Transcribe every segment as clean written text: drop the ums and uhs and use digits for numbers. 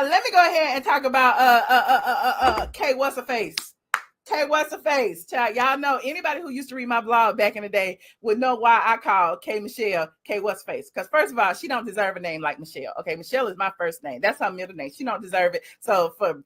let me go ahead and talk about K Whasserface. K Whasserface, child. Y'all know, anybody who used to read my blog back in the day would know why I call K Michelle K Whasserface. Because first of all, she don't deserve a name like Michelle. Okay, Michelle is my first name. That's her middle name. She don't deserve it. So for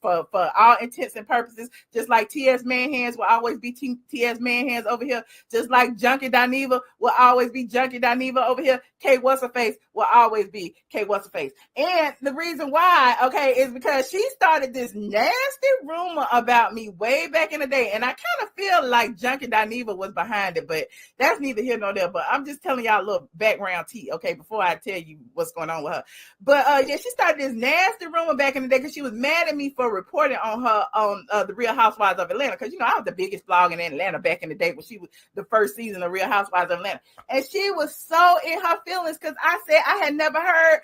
all intents and purposes, just like T.S. Manhands will always be T.S. Manhands over here, just like Junkie Dineva will always be Junkie Dineva over here, K Whasserface will always be K Whasserface. And the reason why, okay, is because she started this nasty rumor about me way back in the day, and I kind of feel like Junkie Dineva was behind it, but that's neither here nor there. But I'm just telling y'all a little background tea, okay, before I tell you what's going on with her. But yeah, she started this nasty rumor back in the day because she was mad at me for reporting on her on the Real Housewives of Atlanta, because you know I was the biggest blog in Atlanta back in the day when she was the first season of Real Housewives of Atlanta, and she was so in her feelings because I said I had never heard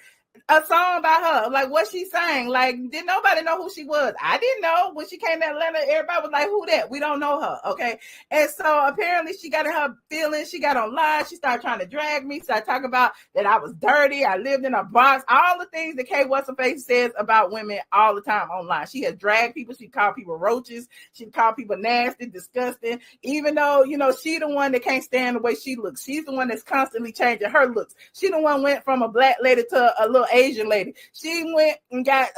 a song by her, like what she sang. Like, didn't nobody know who she was? I didn't know. When she came to Atlanta, everybody was like, who that? We don't know her, okay? And so apparently she got in her feelings. She got online. She started trying to drag me. Started talking about that I was dirty. I lived in a box. All the things that K Whasserface says about women all the time online. She has dragged people. She called people roaches. She called people nasty, disgusting, even though, you know, she the one that can't stand the way she looks. She's the one that's constantly changing her looks. She the one went from a black lady to a little Asian lady. She went and got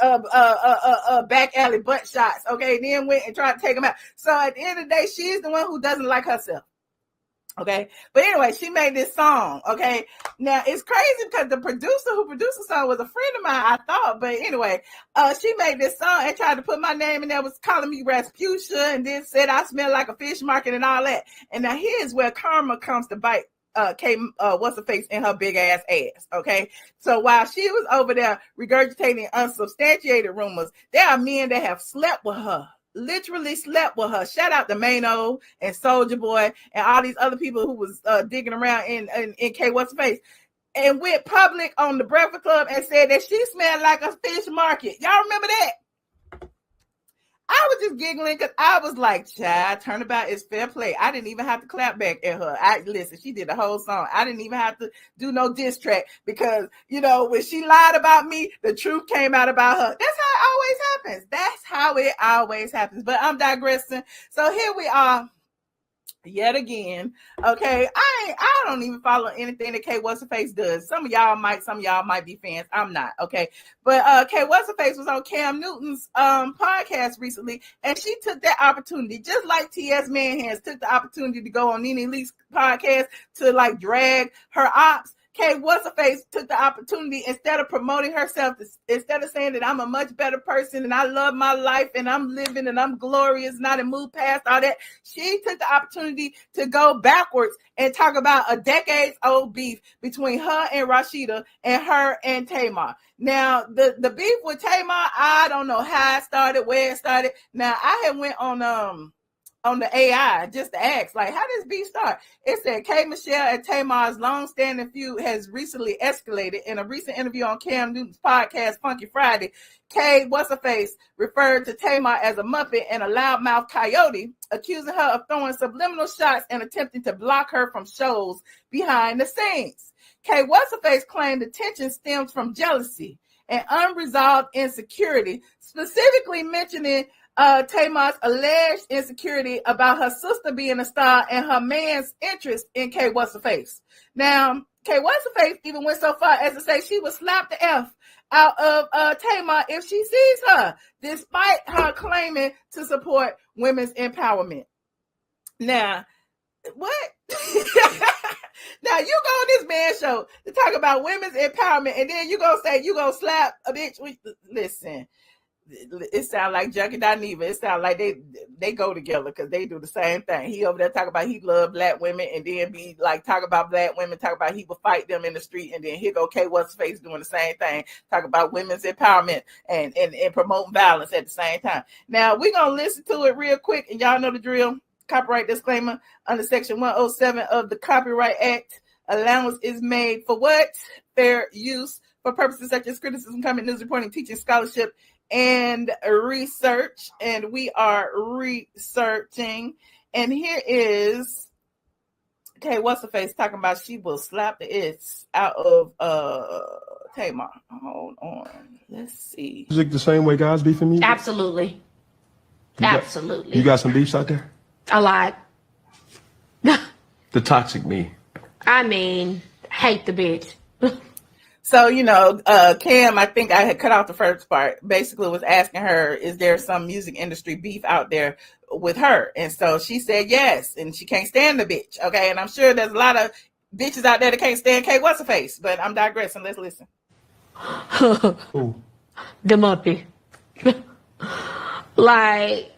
back alley butt shots, okay, then went and tried to take them out. So at the end of the day, she's the one who doesn't like herself, okay? But anyway, she made this song, okay? Now, it's crazy because the producer who produced the song was a friend of mine, I thought. But anyway, she made this song and tried to put my name in there, was calling me Rasputia, and then said I smell like a fish market and all that. And now here's where karma comes to bite K Whasserface in her big ass, okay? So while she was over there regurgitating unsubstantiated rumors, there are men that have slept with her, literally slept with her. Shout out to Mano and Soldier Boy and all these other people who was digging around in K Whasserface, and went public on the Breakfast Club and said that she smelled like a fish market. Y'all remember that? I was just giggling because I was like, child, turnabout is fair play. I didn't even have to clap back at her. Listen, she did the whole song. I didn't even have to do no diss track because, you know, when she lied about me, the truth came out about her. That's how it always happens. That's how it always happens. But I'm digressing. So here we are. Yet again, okay. I don't even follow anything that K Whasserface does. Some of y'all might be fans. I'm not, okay. But K Whasserface was on Cam Newton's podcast recently, and she took that opportunity, just like T.S. Manhands took the opportunity to go on Nene Leak's podcast to like drag her ops. K Whasserface took the opportunity, instead of promoting herself, instead of saying that I'm a much better person and I love my life and I'm living and I'm glorious and I done moved past all that, she took the opportunity to go backwards and talk about a decades-old beef between her and Rasheeda and her and Tamar. Now, the beef with Tamar, I don't know how it started, where it started. Now, I had went on the AI just to ask, like, how does beef start? It said K Michelle and Tamar's long-standing feud has recently escalated. In a recent interview on Cam Newton's podcast, Funky Friday, K Whasserface referred to Tamar as a muppet and a loudmouth coyote, accusing her of throwing subliminal shots and attempting to block her from shows behind the scenes. K Whasserface claimed the tension stems from jealousy and unresolved insecurity, specifically mentioning Tamar's alleged insecurity about her sister being a star and her man's interest in K Whasserface. Now, K Whasserface even went so far as to say she would slap the F out of Tamar if she sees her, despite her claiming to support women's empowerment. Now, what? Now, you go on this man show to talk about women's empowerment, and then you gonna say you gonna slap a bitch. Listen. It sounds like Junkie Dineva. It sounds like they go together because they do the same thing. He over there talk about he love black women, and then be like talk about black women, talk about he would fight them in the street, and then here go K Whasserface doing the same thing, talk about women's empowerment and promoting violence at the same time. Now we're gonna listen to it real quick, and y'all know the drill. Copyright disclaimer under Section 107 of the Copyright Act. Allowance is made for what? Fair use for purposes such as criticism, comment, news reporting, teaching, scholarship, and research. And we are researching. And here is K Whasserface talking about she will slap the it's out of Tamar. Hold on. Let's see. Music the same way guys beef in music? Absolutely. Absolutely. You got some beefs out there? A lot. The toxic me. I mean, hate the bitch. So, Cam, I think I had cut out the first part, basically was asking her, is there some music industry beef out there with her? And so she said yes, and she can't stand the bitch, okay? And I'm sure there's a lot of bitches out there that can't stand K Whasserface, but I'm digressing. Let's listen. The muppet. Like,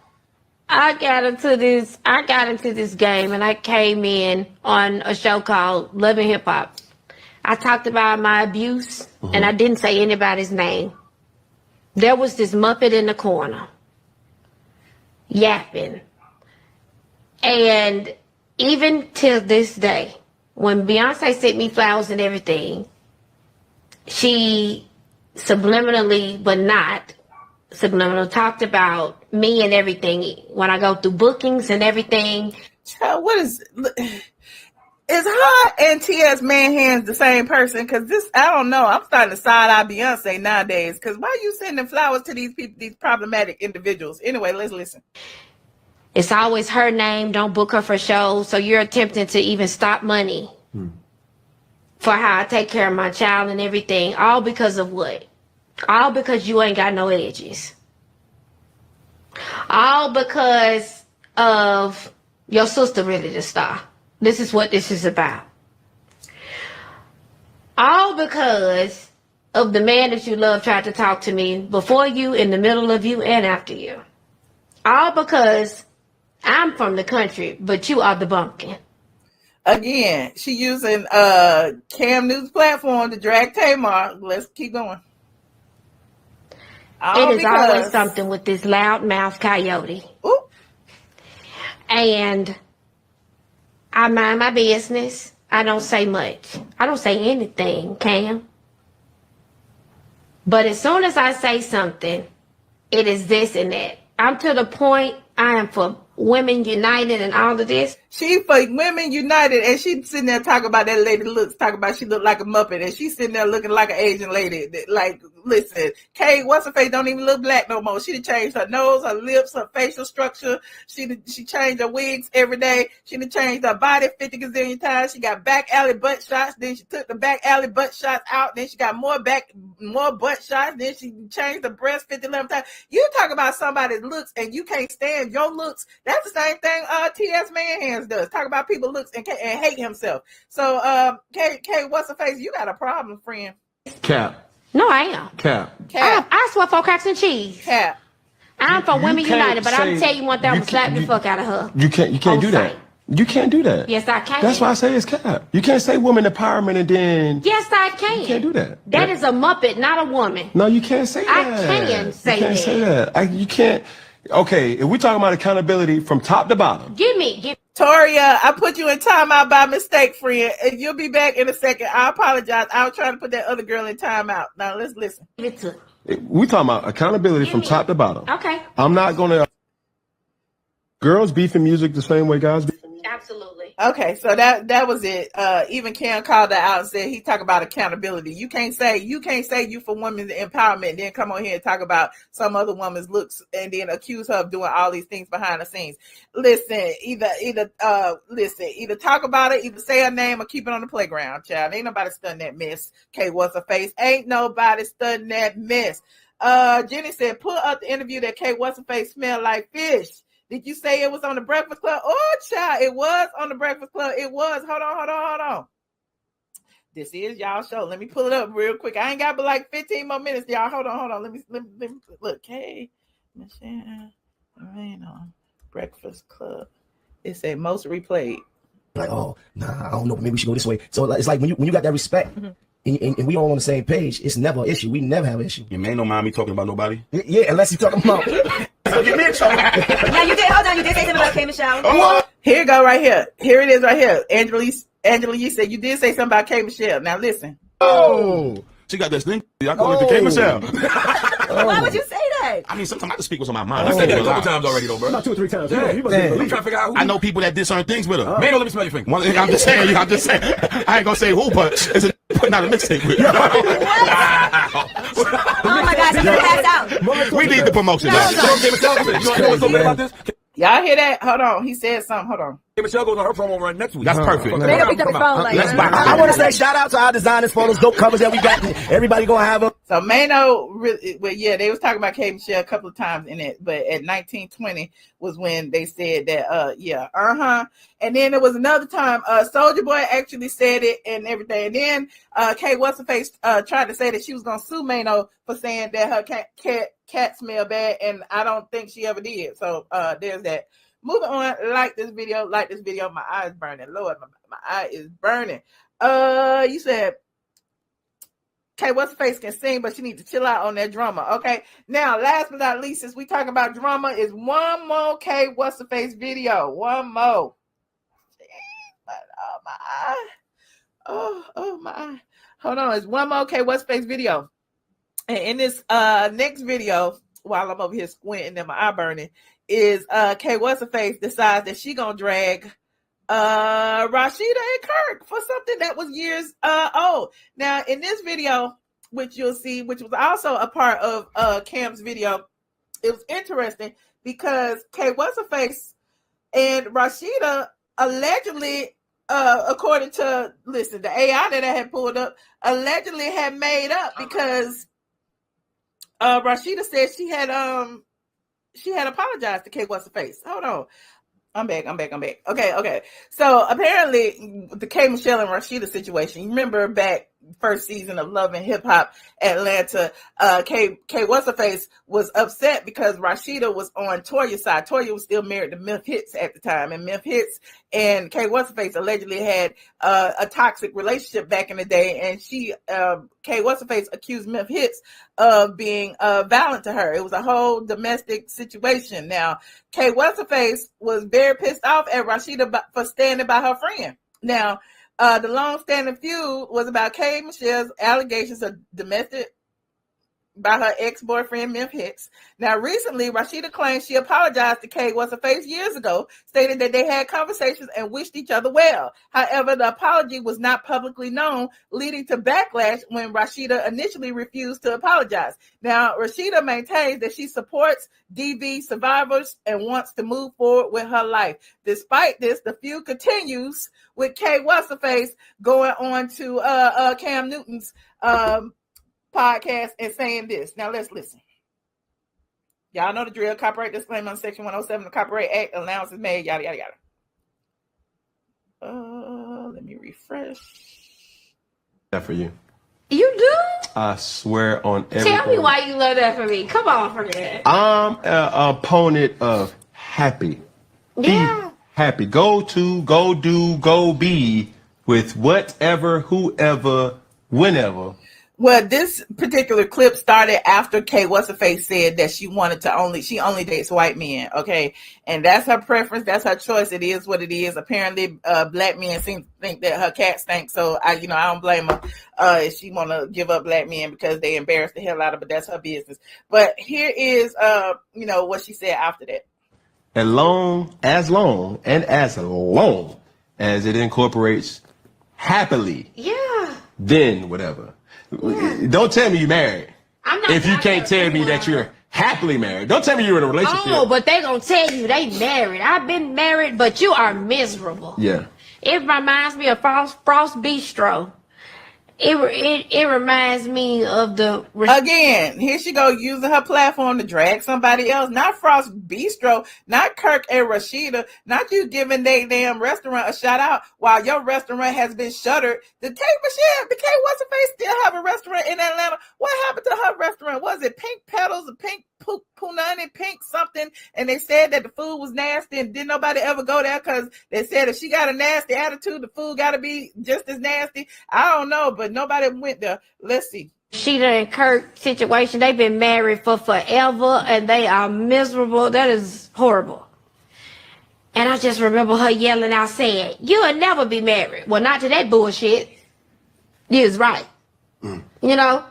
I got into this game, and I came in on a show called Love and Hip Hop. I talked about my abuse, and I didn't say anybody's name. There was this muppet in the corner, yapping. And even till this day, when Beyonce sent me flowers and everything, she subliminally, but not subliminal, talked about me and everything. When I go through bookings and everything. Child, what is... Is her and T.S. Manhands the same person? Because this, I don't know. I'm starting to side eye Beyonce nowadays. Because why are you sending flowers to these people, these problematic individuals? Anyway, let's listen. It's always her name. Don't book her for shows. So you're attempting to even stop money for how I take care of my child and everything. All because of what? All because you ain't got no edges. All because of your sister ready to star. This is what this is about. All because of the man that you love tried to talk to me before you, in the middle of you, and after you. All because I'm from the country, but you are the bumpkin. Again, she using Cam News platform to drag Tamar. Let's keep going. It is always something with this loudmouth coyote. Ooh. And I mind my business. I don't say much. I don't say anything, Cam. But as soon as I say something, it is this and that. I'm to the point, I am for Women United and all of this. She for Women United, and she sitting there talking about that lady looks, talking about she looked like a Muppet, and she's sitting there looking like an Asian lady. Like, listen, K Whasserface don't even look black no more. She done changed her nose, her lips, her facial structure. She changed her wigs every day. She done changed her body 50 gazillion times. She got back alley butt shots. Then she took the back alley butt shots out. Then she got more butt shots. Then she changed the breast 50 11 times. You talk about somebody's looks and you can't stand your looks. That's the same thing T.S. Manhands does. Talk about people looks and hate himself. So K Whasserface, you got a problem, friend. Cap. No, I am. Cap. I swear for cracks and cheese. Cap. I'm from Women United, but I'm tell you one thing, I'm gonna slap the fuck out of her. You can't do that. You can't do that. Yes, I can. That's why I say it's cap. You can't say woman empowerment and then... Yes, I can. You can't do that. That is a Muppet, not a woman. No, you can't say that. I can say that. You can't say that. You can't... Okay, if we're talking about accountability from top to bottom. Give me. Toria, I put you in timeout by mistake, friend. And you'll be back in a second. I apologize. I was trying to put that other girl in timeout. Now let's listen. We're talking about accountability from top to bottom. Okay. I'm not gonna... Girls beefing music the same way guys beef. Absolutely. Okay, so that was it. Even Cam called that out and said he talk about accountability. You can't say you for women's empowerment and then come on here and talk about some other woman's looks and then accuse her of doing all these things behind the scenes. Listen, either talk about it, either say her name or keep it on the playground, child. Ain't nobody studying that mess. K Whasserface. Ain't nobody studying that mess. Jenny said, pull up the interview that K Whasserface smelled like fish. Did you say it was on the Breakfast Club? Oh, child, it was on the Breakfast Club. It was. Hold on. This is y'all show. Let me pull it up real quick. I ain't got but like 15 more minutes, y'all. Hold on. Let me look. Hey, Michelle, Breakfast Club. It said most replayed. Like, oh, nah, I don't know. Maybe we should go this way. So it's like when you got that respect. Mm-hmm. And we all on the same page, it's never an issue. We never have an issue. Your man don't mind me talking about nobody? Yeah, unless you're talking about... Get me in trouble. Now, you did say something about K Michelle. Oh. Here you go right here. Here it is right here. Angela, you said you did say something about K Michelle. Now listen. Oh. She got this thing. I call it the K Michelle. Why would you say that? I mean, sometimes I just speak what's on my mind. I said that a couple times already, though, bro. Not 2 or 3 times. Yeah. I'm trying to figure out who. I know people that did certain things with her. Man, don't let me smell your finger. I'm just saying. I ain't gonna say who, but it's a putting out a mixtape with. Oh my gosh, I'm gonna pass out. We need the promotion. You know what K Michelle said? You know what's so good about this? Y'all hear that? Hold on. He said something. Hold on. K Michelle goes on her promo run next week. That's perfect. They don't pick up his phone like Let's buy. I want to say shout out to our designers for those dope covers that we got. Everybody gonna have them. So Mano, really, well, yeah, they was talking about K Michelle a couple of times in it, but at 1920 was when they said that, and then there was another time, Soulja Boy actually said it and everything, and then K Whasserface tried to say that she was gonna sue Mano for saying that her cat smelled bad, and I don't think she ever did. So there's that. Moving on, like this video. My eye is burning. Lord, my eye is burning. You said K Whasserface can sing, but she needs to chill out on that drama. Okay. Now, last but not least, since we talking about drama, is one more K Whasserface video. One more. Oh my eye. Oh my eye. Hold on. It's one more K Whasserface video. And in this next video, while I'm over here squinting and my eye burning, is K Whasserface decides that she gonna drag Rasheeda and Kirk for something that was years old. Now in this video, which you'll see, which was also a part of Cam's video, it was interesting because K Whasserface and Rasheeda allegedly, according to the AI that I had pulled up, allegedly had made up because Rasheeda said she had apologized to K Whasserface. Hold on. I'm back. Okay. So apparently the K Michelle and Rasheeda situation, you remember back first season of Love and Hip Hop Atlanta, K Whasserface was upset because Rasheeda was on Toya's side. Toya was still married to Myth Hits at the time, and Myth Hits and K Whasserface allegedly had a toxic relationship back in the day, and K Whasserface accused Myth Hits of being violent to her. It was a whole domestic situation. Now, K Whasserface was very pissed off at Rasheeda for standing by her friend. Now, the long-standing feud was about K Michelle's allegations of domestic by her ex-boyfriend, Myth Hicks. Now, recently, Rasheeda claims she apologized to K Whasserface years ago, stating that they had conversations and wished each other well. However, the apology was not publicly known, leading to backlash when Rasheeda initially refused to apologize. Now, Rasheeda maintains that she supports DV survivors and wants to move forward with her life. Despite this, the feud continues with K Whasserface going on to Cam Newton's podcast and saying this. Now let's listen. Y'all know the drill. Copyright disclaimer on Section 107 of the Copyright Act. Allowances made. Yada yada yada. Let me refresh. That for you. You do? I swear on everything. Tell me why you love that for me. Come on, for that. I'm an opponent of happy. Yeah. Be happy. Go do, go be with whatever, whoever, whenever. Well, this particular clip started after K Whasserface said that she only dates white men, okay? And that's her preference, that's her choice. It is what it is. Apparently, black men seem to think that her cat stinks, so I don't blame her if she want to give up black men because they embarrass the hell out of her, but that's her business. But here is, what she said after that. As long as it incorporates happily, Yeah. then whatever. Yeah. Don't tell me you're married. I'm not. If you can't tell me that you're happily married, don't tell me you're in a relationship. Oh, but they gonna tell you they married. I've been married, but you are miserable. Yeah. It reminds me of Frost Bistro. It reminds me of the again. Here she go using her platform to drag somebody else. Not Frost Bistro, not Kirk and Rasheeda, not you giving they damn restaurant a shout out while your restaurant has been shuttered. The K Whasserface still have a restaurant in Atlanta. What happened to her restaurant? Was it Pink Petals or Pink Punani, Pink something? And they said that the food was nasty and didn't nobody ever go there because they said if she got a nasty attitude, the food got to be just as nasty. I don't know, but nobody went there. Let's see. Sheeta and Kirk situation. They've been married for forever and they are miserable. That is horrible. And I just remember her yelling out saying, "You'll never be married." Well, not to that bullshit. You was right. Don't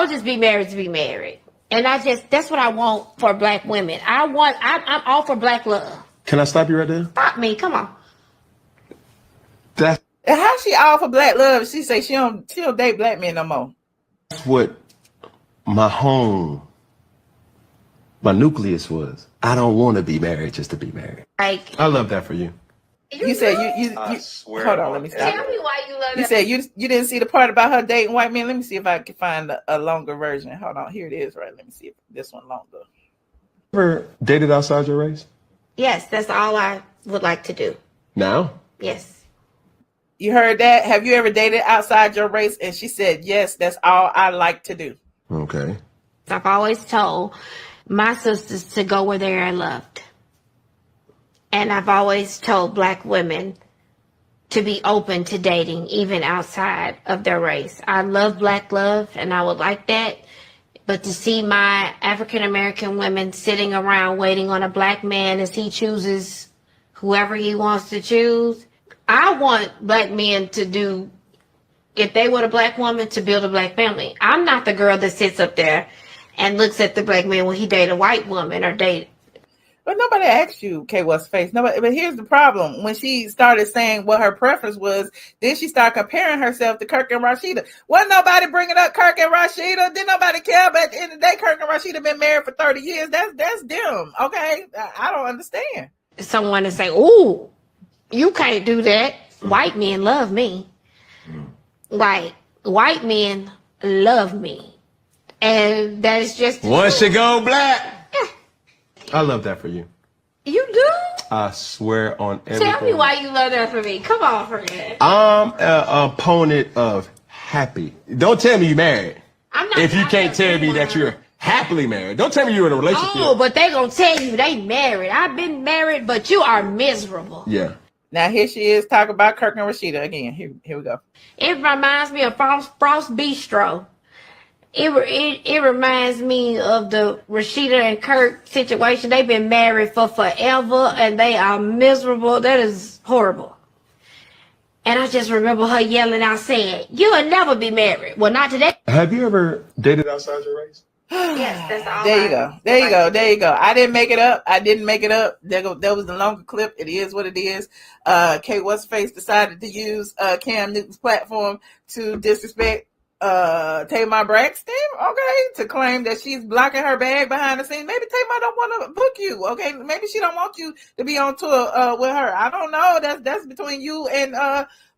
just be married to be married. And that's what I want for black women. I'm all for black love. Can I stop you right there? Stop me, come on. That's And how she all for black love? She say she don't date black men no more. That's what my home, my nucleus was. I don't want to be married just to be married. Like, I love that for you. You said you I swear hold on, on let me stop. tell me why you love You that. said you didn't see the part about her dating white men. Let me see if I can find a longer version. Hold on, here it is. Right, let me see if this one longer. Ever dated outside your race? Yes, that's all I would like to do. Now? Yes. You heard that? Have you ever dated outside your race? And she said, yes, that's all I like to do. Okay. I've always told my sisters to go where they are loved. And I've always told black women to be open to dating, even outside of their race. I love black love, and I would like that. But to see my African-American women sitting around waiting on a black man as he chooses whoever he wants to choose, I want black men to do, if they want a black woman, to build a black family. I'm not the girl that sits up there and looks at the black man when he date a white woman or date. But nobody asked you, K Whasserface. Nobody. But here's the problem: when she started saying what her preference was, then she started comparing herself to Kirk and Rasheeda. Wasn't nobody bringing up Kirk and Rasheeda? Didn't nobody care? But at the end of the day, Kirk and Rasheeda been married for 30 years. That's them. Okay, I don't understand. Someone to say, "Ooh, you can't do that." White men love me. Like, white men love me, and that is just the Once truth. you go black. I love that for you. You do? I swear on everything. Tell me why you love that for me. Come on, friend. I'm an opponent of happy. Don't tell me you're married. I'm not. If you I'm can't not tell me saying that you're happily married. Don't tell me you're in a relationship. Oh, but they gonna tell you they married. I've been married, but you are miserable. Yeah. Now here she is talking about Kirk and Rasheeda again. Here we go. It reminds me of Frost Bistro. It reminds me of the Rasheeda and Kirk situation. They've been married for forever and they are miserable. That is horrible. And I just remember her yelling out saying, "You'll never be married." Well, not today. Have you ever dated outside your race? Yes, that's all. There you go. There you go. There you go. I didn't make it up. I didn't make it up. There was the longer clip. It is what it is. K Whasserface decided to use Cam Newton's platform to disrespect Tamar Braxton, okay, to claim that she's blocking her bag behind the scenes. Maybe Tamar don't want to book you, okay? Maybe she don't want you to be on tour with her. I don't know. That's between you and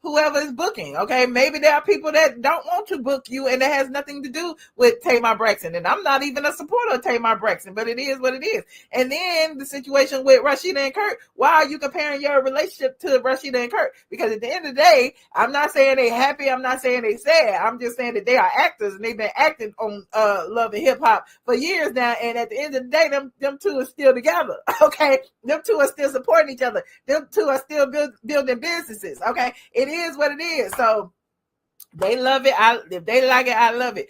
whoever is booking, okay? Maybe there are people that don't want to book you, and it has nothing to do with Tamar Braxton. And I'm not even a supporter of Tamar Braxton, but it is what it is. And then the situation with Rasheeda and Kirk, why are you comparing your relationship to Rasheeda and Kirk? Because at the end of the day, I'm not saying they happy, I'm not saying they sad. I'm just saying that they are actors, and they've been acting on Love and Hip Hop for years now. And at the end of the day, them two are still together, okay? Them two are still supporting each other. Them two are still building businesses, okay? It is what it is. So they love it. If they like it, I love it.